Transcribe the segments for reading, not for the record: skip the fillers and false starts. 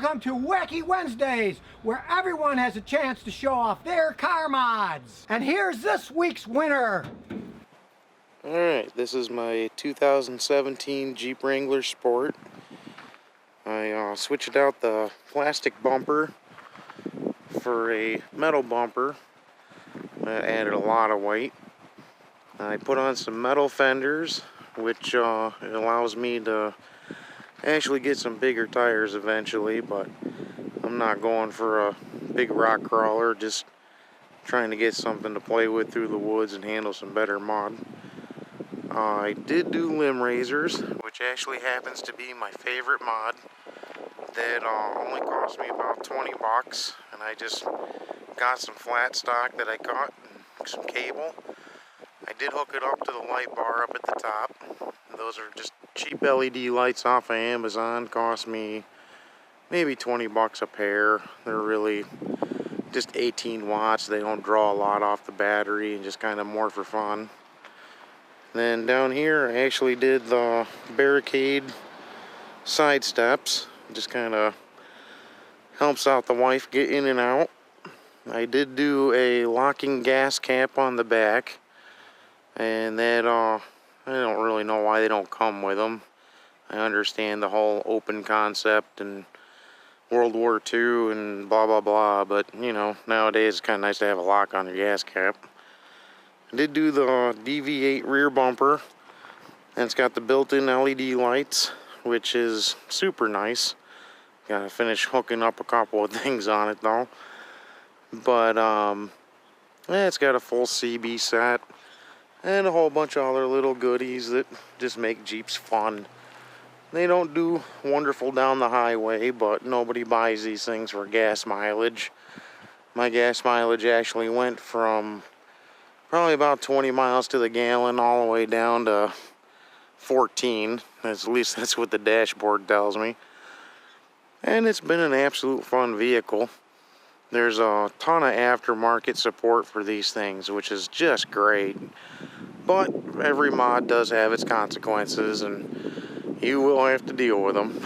Welcome to Wacky Wednesdays, where everyone has a chance to show off their car mods. And here's this week's winner. Alright, this is my 2017 Jeep Wrangler Sport. I switched out the plastic bumper for a metal bumper. That added a lot of weight. I put on some metal fenders, which it allows me to actually get some bigger tires eventually, but I'm not going for a big rock crawler, just trying to get something to play with through the woods and handle some better mud. I did do limb raisers, which actually happens to be my favorite mod. That only cost me about 20 bucks, and I just got some flat stock that I caught and some cable. I did hook it up to the light bar up at the top. Those are just cheap LED lights off of Amazon. Cost me maybe 20 bucks a pair. They're really just 18 watts. They don't draw a lot off the battery and just kind of more for fun. Then down here I actually did the barricade side steps. Just kind of helps out the wife get in and out. I did do a locking gas cap on the back, and that I don't really know why they don't come with them. I understand the whole open concept and World War II and blah blah blah, but you know, nowadays it's kind of nice to have a lock on your gas cap. I did do the DV8 rear bumper, and it's got the built-in LED lights, which is super nice. Gotta finish hooking up a couple of things on it though. But yeah, it's got a full CB set and a whole bunch of other little goodies that just make Jeeps fun. They don't do wonderful down the highway, but nobody buys these things for gas mileage. My gas mileage actually went from probably about 20 miles to the gallon all the way down to 14. At least that's what the dashboard tells me. And it's been an absolute fun vehicle. There's a ton of aftermarket support for these things, which is just great. But every mod does have its consequences, and you will have to deal with them.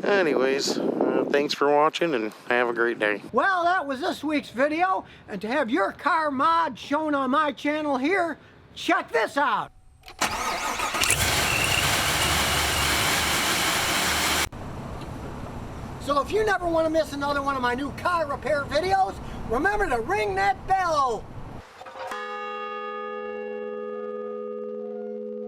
Anyways, thanks for watching, and have a great day. Well, that was this week's video, and to have your car mod shown on my channel here, check this out. So if you never want to miss another one of my new car repair videos, remember to ring that bell.